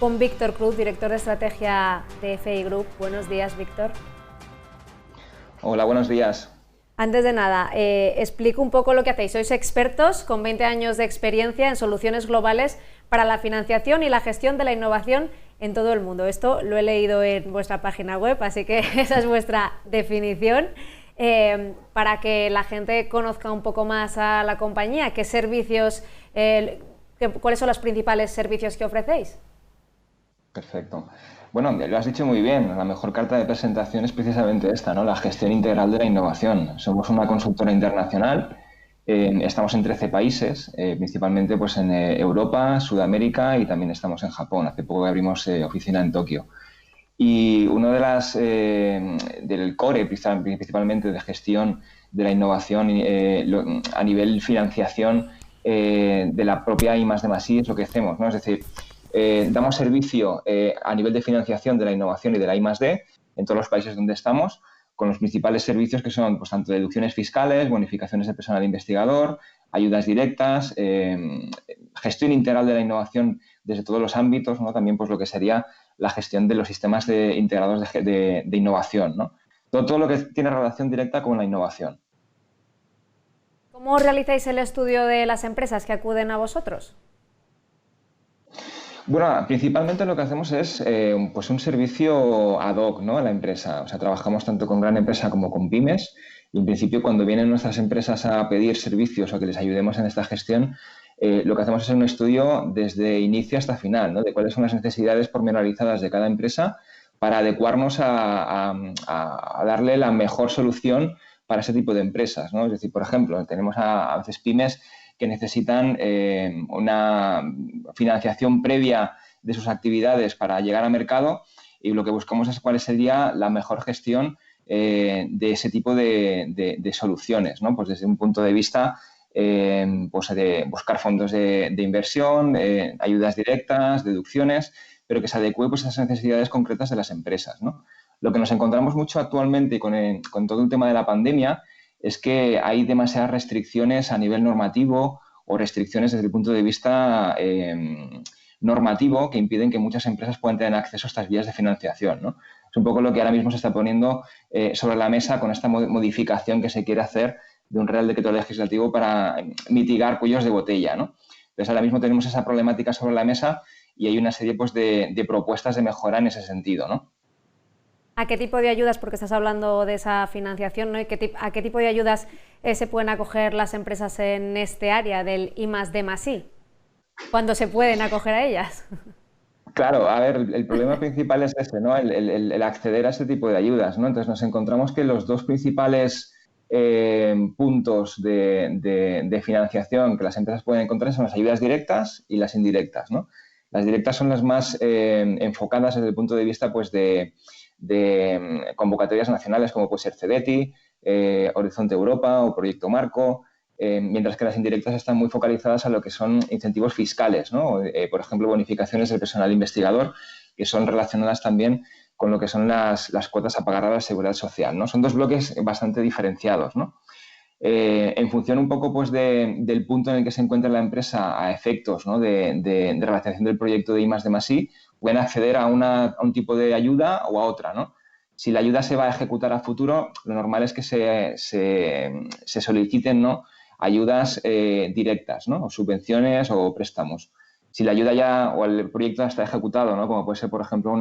con Víctor Cruz, director de estrategia de FI Group. Buenos días, Víctor. Hola, buenos días. Antes de nada, explico un poco lo que hacéis. Sois expertos con 20 años de experiencia en soluciones globales para la financiación y la gestión de la innovación en todo el mundo. Esto lo he leído en vuestra página web, así que esa es vuestra definición. Para que la gente conozca un poco más a la compañía, ¿qué servicios, cuáles son los principales servicios que ofrecéis? Perfecto. Bueno, lo has dicho muy bien. La mejor carta de presentación es precisamente esta, ¿no? La gestión integral de la innovación. Somos una consultora internacional. Estamos en 13 países, principalmente pues, en Europa, Sudamérica y también estamos en Japón. Hace poco abrimos oficina en Tokio. Y uno de del core, principalmente de gestión de la innovación a nivel financiación de la propia I+D+I es lo que hacemos, ¿no? Es decir, damos servicio a nivel de financiación de la innovación y de la I+D en todos los países donde estamos, con los principales servicios que son pues, tanto deducciones fiscales, bonificaciones de personal investigador, ayudas directas, gestión integral de la innovación desde todos los ámbitos, ¿no? También pues, lo que sería la gestión de los sistemas integrados de innovación, ¿no? Todo lo que tiene relación directa con la innovación. ¿Cómo realizáis el estudio de las empresas que acuden a vosotros? Bueno, principalmente lo que hacemos es pues un servicio ad hoc, ¿no? A la empresa. O sea, trabajamos tanto con gran empresa como con pymes y en principio cuando vienen nuestras empresas a pedir servicios o que les ayudemos en esta gestión, lo que hacemos es un estudio desde inicio hasta final, ¿no? De cuáles son las necesidades pormenorizadas de cada empresa para adecuarnos a darle la mejor solución para ese tipo de empresas, ¿no? Es decir, por ejemplo, tenemos a veces pymes que necesitan una financiación previa de sus actividades para llegar al mercado y lo que buscamos es cuál sería la mejor gestión de ese tipo de soluciones, ¿no? Pues desde un punto de vista pues de buscar fondos de inversión, ayudas directas, deducciones, pero que se adecue pues, a esas necesidades concretas de las empresas, ¿no? Lo que nos encontramos mucho actualmente con todo el tema de la pandemia es que hay demasiadas restricciones a nivel normativo o restricciones desde el punto de vista normativo que impiden que muchas empresas puedan tener acceso a estas vías de financiación, ¿no? Es un poco lo que ahora mismo se está poniendo sobre la mesa con esta modificación que se quiere hacer de un Real Decreto Legislativo para mitigar cuellos de botella, ¿no? Entonces, ahora mismo tenemos esa problemática sobre la mesa y hay una serie pues, de propuestas de mejora en ese sentido, ¿no? ¿A qué tipo de ayudas, porque estás hablando de esa financiación, ¿no? ¿A qué tipo de ayudas se pueden acoger las empresas en este área del I+D+I? ¿Cuándo se pueden acoger a ellas? Claro, a ver, el problema principal es ese, ¿no? El acceder a este tipo de ayudas, ¿no? Entonces nos encontramos que los dos principales puntos de financiación que las empresas pueden encontrar son las ayudas directas y las indirectas, ¿no? Las directas son las más enfocadas desde el punto de vista pues, de convocatorias nacionales como puede ser CEDETI, Horizonte Europa o Proyecto Marco, mientras que las indirectas están muy focalizadas a lo que son incentivos fiscales, ¿no? Por ejemplo, bonificaciones del personal investigador, que son relacionadas también con lo que son las cuotas a pagar a la seguridad social, ¿no? Son dos bloques bastante diferenciados, ¿no? En función un poco pues, del punto en el que se encuentra la empresa a efectos, ¿no? de realización del proyecto de I+D+I, pueden acceder a un tipo de ayuda o a otra, ¿no? Si la ayuda se va a ejecutar a futuro, lo normal es que se soliciten, ¿no? Ayudas directas, ¿no? O subvenciones o préstamos. Si la ayuda ya o el proyecto ya está ejecutado, ¿no? Como puede ser, por ejemplo,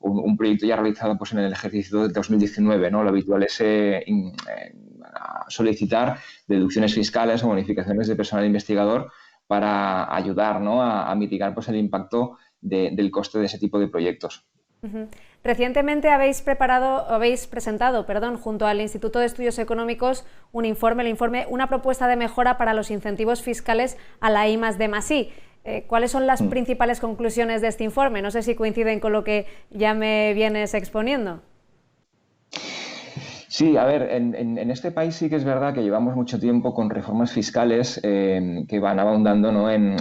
un proyecto ya realizado pues, en el ejercicio de 2019, ¿no? Lo habitual es solicitar deducciones fiscales o bonificaciones de personal investigador para ayudar, ¿no? a mitigar pues, el impacto del coste de ese tipo de proyectos. Uh-huh. Recientemente habéis presentado, junto al Instituto de Estudios Económicos, una propuesta de mejora para los incentivos fiscales a la I+D+I. ¿Cuáles son las principales conclusiones de este informe? No sé si coinciden con lo que ya me vienes exponiendo. Sí, a ver, en este país sí que es verdad que llevamos mucho tiempo con reformas fiscales que van abundando, ¿no? en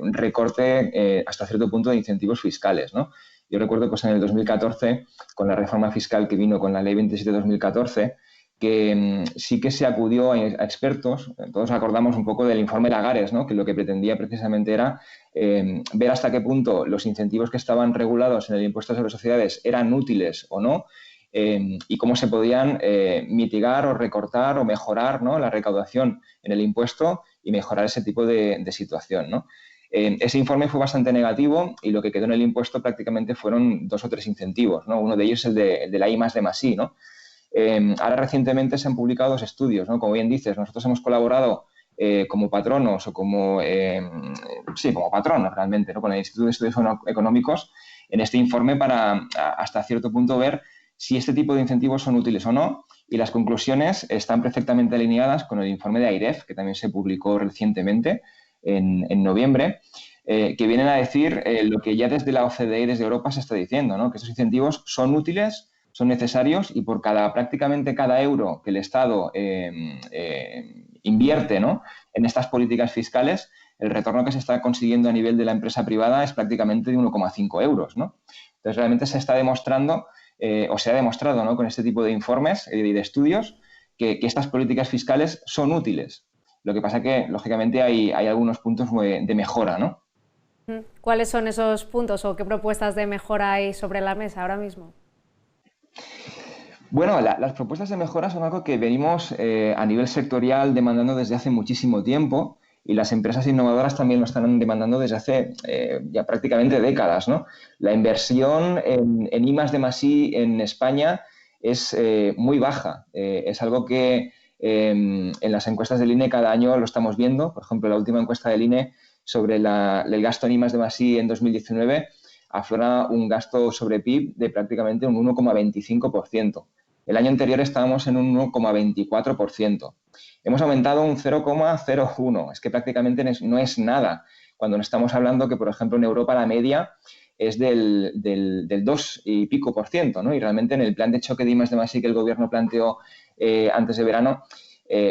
un recorte hasta cierto punto de incentivos fiscales, ¿no? Yo recuerdo pues en el 2014, con la reforma fiscal que vino con la Ley 27 de 2014, que sí que se acudió a expertos. Todos acordamos un poco del informe Lagares, ¿no? Que lo que pretendía precisamente era ver hasta qué punto los incentivos que estaban regulados en el impuesto sobre sociedades eran útiles o no, y cómo se podían mitigar o recortar o mejorar, ¿no?, la recaudación en el impuesto y mejorar ese tipo de situación, ¿no? Ese informe fue bastante negativo y lo que quedó en el impuesto prácticamente fueron 2 o 3 incentivos, ¿no? Uno de ellos es el de la I+D+I, ¿no? Ahora recientemente se han publicado 2 estudios, ¿no? Como bien dices, nosotros hemos colaborado como patronos o como patronos realmente, ¿no?, con el Instituto de Estudios Económicos en este informe para hasta cierto punto ver si este tipo de incentivos son útiles o no, y las conclusiones están perfectamente alineadas con el informe de AIREF, que también se publicó recientemente en noviembre, que vienen a decir lo que ya desde la OCDE y desde Europa se está diciendo, ¿no?, que estos incentivos son útiles, son necesarios, y por prácticamente cada euro que el Estado invierte, ¿no?, en estas políticas fiscales, el retorno que se está consiguiendo a nivel de la empresa privada es prácticamente de 1,5 euros, ¿no? Entonces, realmente se está demostrando, o se ha demostrado, ¿no?, con este tipo de informes y de estudios, que estas políticas fiscales son útiles. Lo que pasa que, lógicamente, hay algunos puntos de mejora, ¿no? ¿Cuáles son esos puntos o qué propuestas de mejora hay sobre la mesa ahora mismo? Bueno, las propuestas de mejora son algo que venimos a nivel sectorial demandando desde hace muchísimo tiempo, y las empresas innovadoras también lo están demandando desde hace ya prácticamente décadas, ¿no? La inversión en I+D+I en España es muy baja. Es algo que en las encuestas del INE cada año lo estamos viendo. Por ejemplo, la última encuesta del INE sobre el gasto en I+D+I en 2019 aflora un gasto sobre PIB de prácticamente un 1,25%. El año anterior estábamos en un 1,24%. Hemos aumentado un 0,01. Es que prácticamente no es nada. Cuando estamos hablando que, por ejemplo, en Europa la media es del 2 y pico por ciento, ¿no? Y realmente en el plan de choque de I+D+I que el Gobierno planteó antes de verano,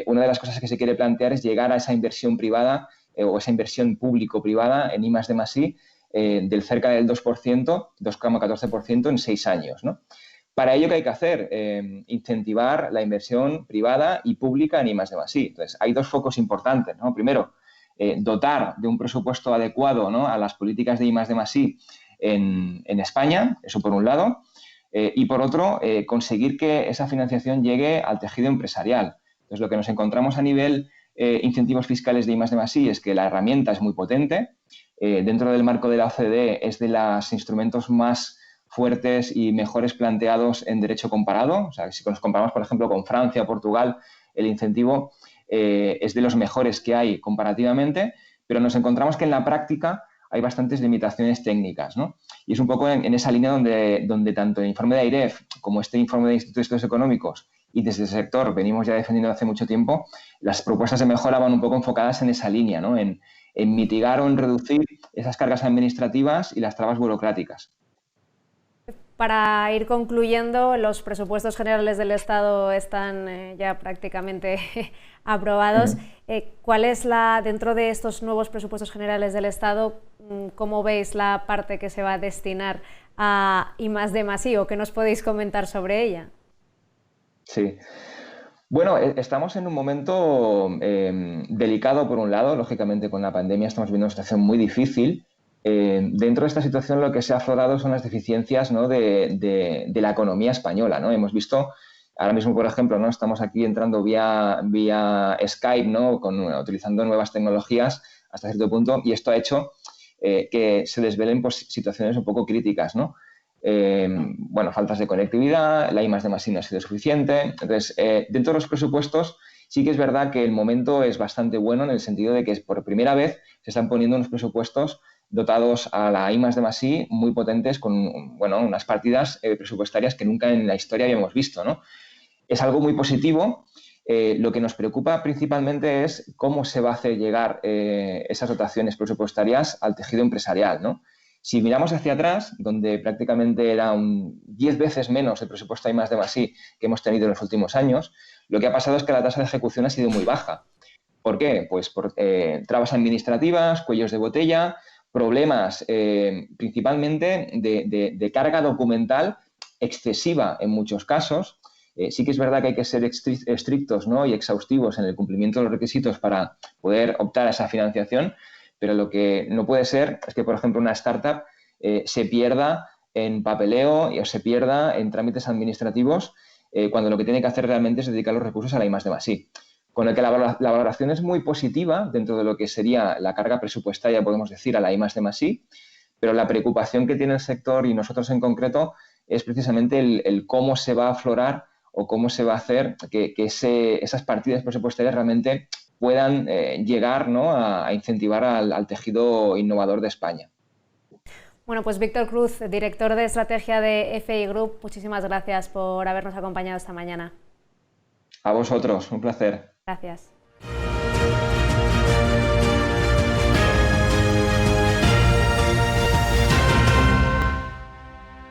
una de las cosas que se quiere plantear es llegar a esa inversión privada o esa inversión público-privada en I+D+I del cerca del 2%, 2,14% en 6 años, ¿no? Para ello, ¿qué hay que hacer? Incentivar la inversión privada y pública en I+D+I. Entonces, hay 2 focos importantes, ¿no? Primero, dotar de un presupuesto adecuado, ¿no?, a las políticas de I+D+I en España, eso por un lado, y por otro, conseguir que esa financiación llegue al tejido empresarial. Entonces, lo que nos encontramos a nivel incentivos fiscales de I+D+I es que la herramienta es muy potente. Dentro del marco de la OCDE es de los instrumentos más fuertes y mejores planteados en derecho comparado. O sea, si nos comparamos, por ejemplo, con Francia o Portugal, el incentivo es de los mejores que hay comparativamente, pero nos encontramos que en la práctica hay bastantes limitaciones técnicas, ¿no? Y es un poco en esa línea donde tanto el informe de AIREF como este informe del Instituto de Estudios Económicos y desde el sector venimos ya defendiendo hace mucho tiempo, las propuestas de mejora van un poco enfocadas en esa línea, ¿no?, en mitigar o en reducir esas cargas administrativas y las trabas burocráticas. Para ir concluyendo, los presupuestos generales del Estado están ya prácticamente aprobados. ¿Cuál es dentro de estos nuevos presupuestos generales del Estado, cómo veis la parte que se va a destinar a I+D+I, o qué nos podéis comentar sobre ella? Sí. Bueno, estamos en un momento delicado por un lado. Lógicamente, con la pandemia estamos viviendo una situación muy difícil. Dentro de esta situación lo que se ha aflorado son las deficiencias, ¿no?, de la economía española, ¿no? Hemos visto, ahora mismo, por ejemplo, ¿no?, estamos aquí entrando vía Skype, ¿no?, utilizando nuevas tecnologías hasta cierto punto, y esto ha hecho que se desvelen, pues, situaciones un poco críticas, ¿no? Bueno, faltas de conectividad, la I+D+I no ha sido suficiente. Entonces, dentro de los presupuestos sí que es verdad que el momento es bastante bueno, en el sentido de que por primera vez se están poniendo unos presupuestos dotados a la I+D+I muy potentes, con, bueno, unas partidas presupuestarias que nunca en la historia habíamos visto, ¿no? Es algo muy positivo. Lo que nos preocupa principalmente es cómo se va a hacer llegar esas dotaciones presupuestarias al tejido empresarial, ¿no? Si miramos hacia atrás, donde prácticamente era 10 veces menos el presupuesto I+D+I que hemos tenido en los últimos años, lo que ha pasado es que la tasa de ejecución ha sido muy baja. ¿Por qué? Pues por trabas administrativas, cuellos de botella, problemas principalmente de carga documental excesiva en muchos casos. Sí que es verdad que hay que ser estrictos, ¿no?, y exhaustivos en el cumplimiento de los requisitos para poder optar a esa financiación, pero lo que no puede ser es que, por ejemplo, una startup se pierda en papeleo o se pierda en trámites administrativos cuando lo que tiene que hacer realmente es dedicar los recursos a la I+D+I. Con el que la valoración es muy positiva dentro de lo que sería la carga presupuestaria, podemos decir, a la I+D+I, pero la preocupación que tiene el sector y nosotros en concreto es precisamente el cómo se va a aflorar o cómo se va a hacer que esas partidas presupuestarias realmente puedan llegar, ¿no?, a incentivar al tejido innovador de España. Bueno, pues Víctor Cruz, director de estrategia de FI Group, muchísimas gracias por habernos acompañado esta mañana. A vosotros, un placer. Gracias.